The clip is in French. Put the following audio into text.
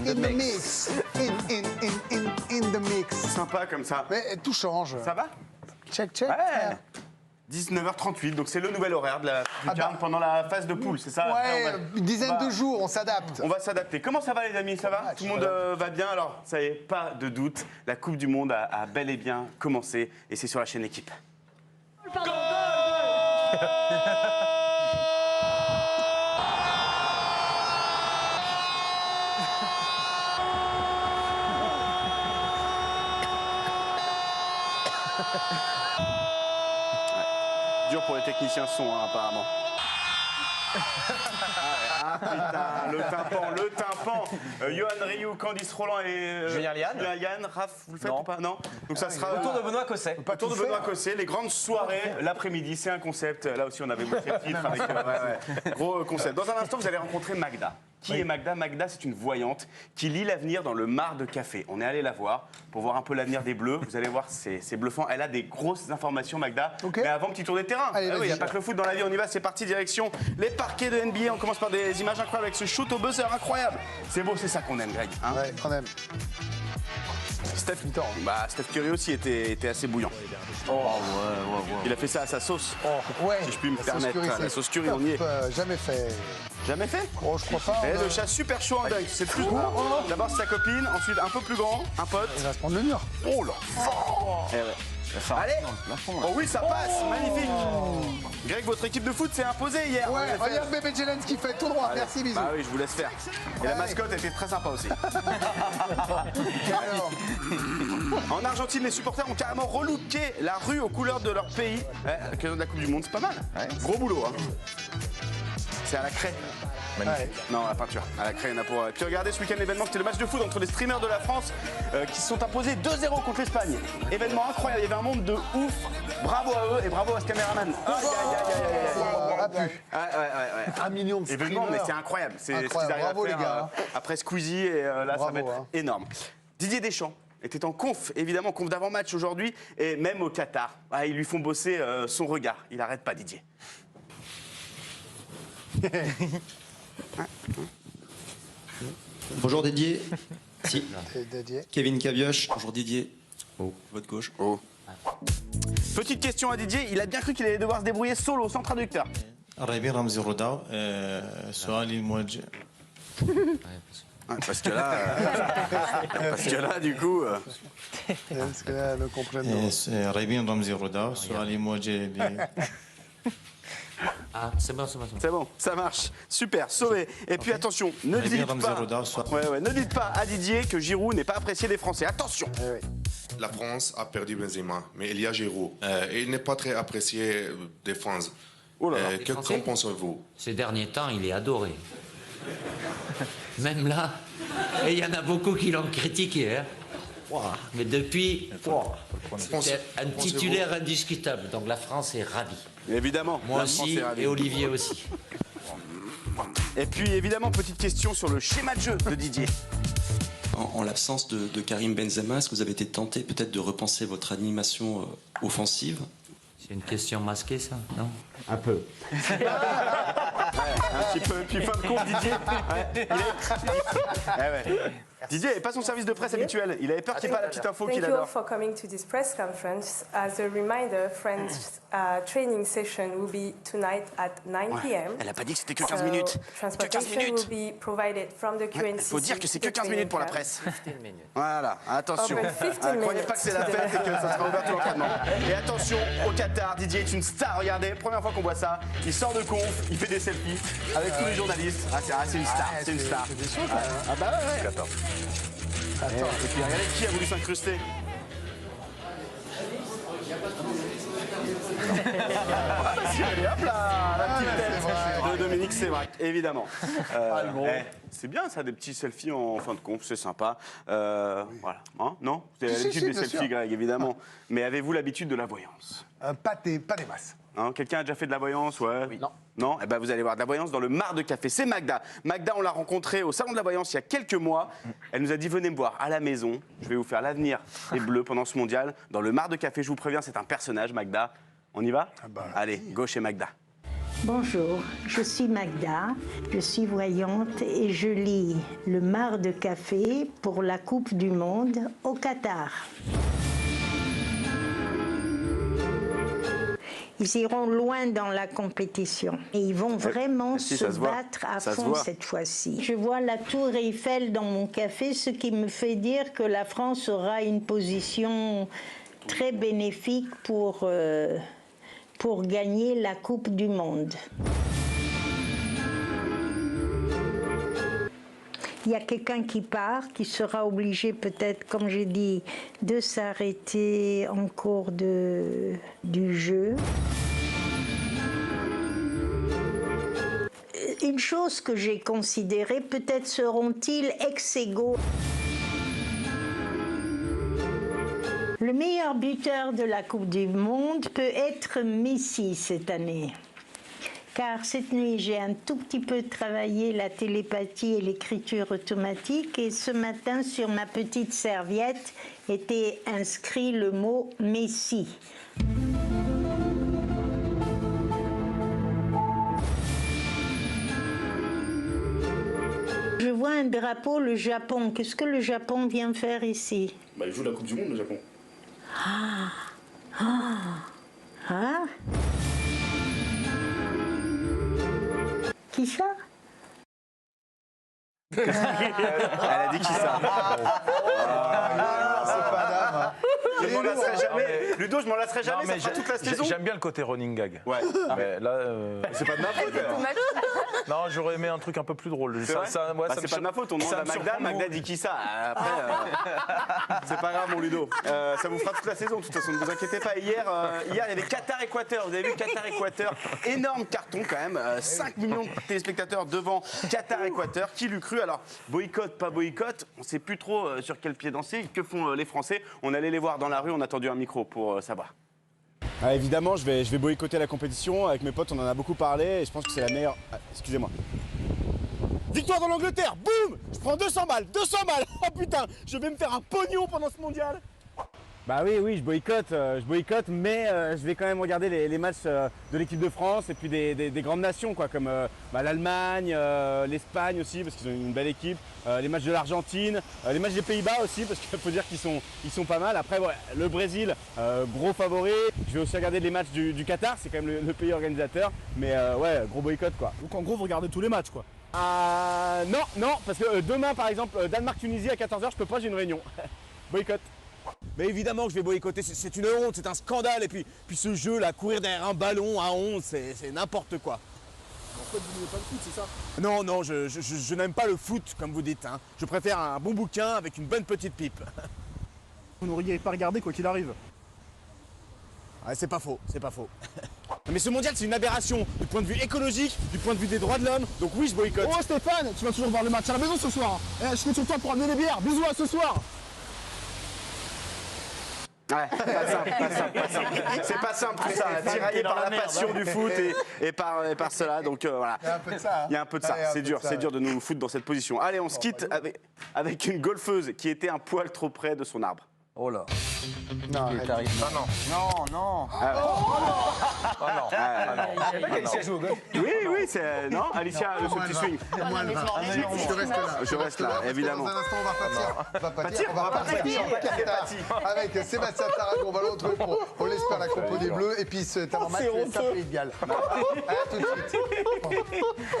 in the mix. In the mix. Sympa comme ça. Mais tout change. Ça va? Check. Ouais. 19h38, donc c'est le nouvel horaire de la lucarne pendant la phase de poule, c'est ça? Ouais, une dizaine de jours, on s'adapte. On va s'adapter. Comment ça va les amis? Ça va? Tout le monde va bien? Alors, ça y est, pas de doute, la Coupe du Monde a bel et bien commencé et c'est sur la chaîne Équipe. Dur pour les techniciens son, hein, apparemment. Ah putain, le tympan. Johan Rioux, Candice Roland et Julien Liane. Raph, vous le faites ou pas? Non. Donc ça sera Le tour de Benoît Cosset. le tour de Benoît Cosset, les grandes soirées l'après-midi, c'est un concept. Là aussi, on avait montré le titre avec gros concept. Dans un instant, vous allez rencontrer Magda. Qui est Magda? Magda, c'est une voyante qui lit l'avenir dans le mar de café. On est allé la voir pour voir un peu l'avenir des Bleus. Vous allez voir, c'est bluffant. Elle a des grosses informations, Magda. Okay. Mais avant, petit tour des terrains. Allez, Il n'y a pas que le foot dans la vie. On y va, c'est parti, direction les parquets de NBA. On commence par des images incroyables avec ce shoot au buzzer incroyable. C'est beau, c'est ça qu'on aime, Greg. Hein? Ouais, quand même. Steph Curry aussi était assez bouillant. Il a fait ça à sa sauce. Ouais. Si je puis me La permettre. sauce curry, La sauce curry, on y est. Jamais fait. Jamais fait? Oh, je crois pas. Le chat super chaud en dunk, c'est plus gros. D'abord c'est sa copine, ensuite un peu plus grand, un pote. Il va se prendre le mur. Oh là! Allez! Oh oui, ça passe, magnifique! Greg, votre équipe de foot s'est imposée hier. Ouais, regarde bébé Jelen qui fait tout droit. Merci, bisous. Bah oui, je vous laisse faire. Et la mascotte était très sympa aussi. Alors, En Argentine, les supporters ont carrément relooké la rue aux couleurs de leur pays. L'occasion de la Coupe du Monde, c'est pas mal. Gros boulot, hein. C'est à la craie. ouais. Non, à la peinture. À la craie, il y en a pour. Puis regardez ce week-end l'événement, c'était le match de foot entre les streamers de la France qui se sont imposés 2-0 contre l'Espagne. Événement incroyable, il y avait un monde de ouf. Bravo à eux et bravo à ce caméraman. A pu. Ouais. 1 million de Événement, mais streamers. c'est incroyable. C'est ce qu'ils Incroyable. arrivent Bravo, à faire les gars. après Squeezie et là, ça Bravo, va être hein. énorme. Didier Deschamps était en conf, évidemment, conf d'avant-match aujourd'hui et même au Qatar. Ah, ils lui font bosser son regard. Il n'arrête pas, Didier. Bonjour Didier. Si. Dédié. Kevin Cavioche. Bonjour Didier. Votre gauche. Petite question à Didier, il a bien cru qu'il allait devoir se débrouiller solo, sans traducteur. رهيبين رمزي الرضا سؤالي الموجه Parce que là, du coup... Parce que là, ne comprennent pas. رهيبين رمزي الرضا سؤالي موجه Ah, c'est bon. C'est bon, ça marche. Super, sauvé. Et puis attention, ne dites ne dites pas à Didier que Giroud n'est pas apprécié des Français. Attention. La France a perdu Benzema, mais il y a Giroud. Et il n'est pas très apprécié des fans. Oh là là. Qu'en pensez-vous? Ces derniers temps, il est adoré. Même là, et il y en a beaucoup qui l'ont critiqué. Hein. Mais depuis, c'est un titulaire indiscutable. Donc la France est ravie. Évidemment. Moi la France aussi est ravie. et Olivier aussi. Et puis évidemment, petite question sur le schéma de jeu de Didier. En l'absence de Karim Benzema, est-ce que vous avez été tenté peut-être de repenser votre animation offensive? C'est une question masquée, ça, non? Un peu. Un petit peu. Puis fin de compte, Didier. Didier n'avait pas son service de presse habituel. Il avait peur qu'il n'y ait pas la petite info qu'il Thank you all adore. for coming to this press conference. As a reminder, Friends training session will be tonight at 9 p.m. Elle n'a pas dit que c'était que 15 minutes. Que 15 Transportation minutes. will be provided from the QNCC. Il faut dire que c'est que to the 15 minutes pour la training presse. 15 minutes. Voilà, attention. Open 15 Croyez minutes pas que c'est la to fête the- et que ça sera ouvert tout l'entraînement. Et attention, au Qatar, Didier est une star. Regardez, première fois qu'on voit ça. Il sort de conf, il fait des selfies avec tous les journalistes. C'est une star, c'est une star. Ah bah ouais. Qatar. Et puis regardez qui a voulu s'incruster. Allez, hop là, la petite tête de Dominique Sévrac, évidemment. C'est bien ça, des petits selfies en fin de conf, c'est sympa. Voilà, hein, non? Vous avez l'habitude des bien selfies, sûr. Greg, évidemment. Mais avez-vous l'habitude de la voyance? Pas des masses. Hein, quelqu'un a déjà fait de la voyance? Ouais. Oui. Non. Non? Eh ben vous allez voir de la voyance dans le mar de café. C'est Magda. Magda, on l'a rencontrée au salon de la voyance il y a quelques mois. Elle nous a dit venez me voir à la maison. Je vais vous faire l'avenir des Bleus pendant ce mondial. Dans le mar de café, je vous préviens, c'est un personnage, Magda. On y va? Allez, go chez Magda. Bonjour, je suis Magda, je suis voyante et je lis le marc de café pour la Coupe du Monde au Qatar. Ils iront loin dans la compétition et ils vont vraiment se battre à fond cette fois-ci. Je vois la tour Eiffel dans mon café, ce qui me fait dire que la France aura une position très bénéfique pour gagner la Coupe du Monde. Il y a quelqu'un qui part, qui sera obligé peut-être, comme j'ai dit, de s'arrêter en cours du jeu. Une chose que j'ai considérée, peut-être seront-ils ex-égaux. Le meilleur buteur de la Coupe du Monde peut être Messi cette année. Car cette nuit, j'ai un tout petit peu travaillé la télépathie et l'écriture automatique et ce matin, sur ma petite serviette, était inscrit le mot Messi. Je vois un drapeau, le Japon. Qu'est-ce que le Japon vient faire ici? Bah, il joue la Coupe du Monde, le Japon. Qui ça? Elle a dit qui ça? Je m'en lasserai jamais. Ludo, je m'en lasserai jamais, ça fera toute la saison. J'aime bien le côté running gag. Ouais. Mais là, c'est pas de ma faute. non, j'aurais aimé un truc un peu plus drôle. C'est pas de ma faute, on demande à Magda, Magda dit qui ça. Après, c'est pas grave, mon Ludo. Ça vous fera toute la saison, de toute façon, ne vous inquiétez pas. Hier, il y avait Qatar-Équateur. Vous avez vu Qatar-Équateur? Énorme carton quand même. 5 millions de téléspectateurs devant Qatar-Équateur. Qui l'eût cru? Alors, boycott, pas boycott, on ne sait plus trop sur quel pied danser. Que font les Français? On allait les voir dans la rue, on a tendu un micro pour savoir. Ah, évidemment, je vais boycotter la compétition. Avec mes potes, on en a beaucoup parlé et je pense que c'est la meilleure. Ah, excusez-moi. Victoire dans l'Angleterre, boum! Je prends 200 balles, 200 balles! Oh putain, je vais me faire un pognon pendant ce mondial! Bah oui, je boycotte, mais je vais quand même regarder les matchs de l'équipe de France et puis des grandes nations, quoi, comme l'Allemagne, l'Espagne aussi, parce qu'ils ont une belle équipe, les matchs de l'Argentine, les matchs des Pays-Bas aussi, parce qu'il faut dire qu'ils sont pas mal. Après, ouais, le Brésil, gros favori. Je vais aussi regarder les matchs du Qatar, c'est quand même le pays organisateur, mais ouais, gros boycott, quoi. Donc en gros, vous regardez tous les matchs, quoi. Non, parce que demain, par exemple, Danemark-Tunisie à 14h, je peux pas, j'ai une réunion. Boycott. Mais évidemment que je vais boycotter, c'est une honte, c'est un scandale. Et puis ce jeu là, courir derrière un ballon à 11, c'est n'importe quoi. En fait, vous n'aimez pas le foot, c'est ça? Non, je n'aime pas le foot, comme vous dites. Hein. Je préfère un bon bouquin avec une bonne petite pipe. Vous n'auriez pas regardé quoi qu'il arrive. Ouais, c'est pas faux. Mais ce mondial, c'est une aberration, du point de vue écologique, du point de vue des droits de l'homme. Donc oui, je boycotte. Oh Stéphane, tu vas toujours voir le match à la maison ce soir. Je compte sur toi pour amener les bières. Bisous, à ce soir. Ouais, pas simple. C'est pas simple tout ça, tiraillé par la passion du foot et par cela. Donc voilà. Il y a un peu de ça. Hein. Il y a un peu de ça. C'est dur de nous foutre dans cette position. Allez, on se quitte avec une golfeuse qui était un poil trop près de son arbre. Oh là. Non, Il est arrivé. non. Alicia joue au golf. Oui, c'est. Non, Alicia, le petit swing. Je reste là, évidemment. Dans un instant, on va partir. Avec Sébastien Taragon, on va le retrouver on l'espère, la compo des Bleus. Et puis, c'est un match, ça fait égal. À tout de suite.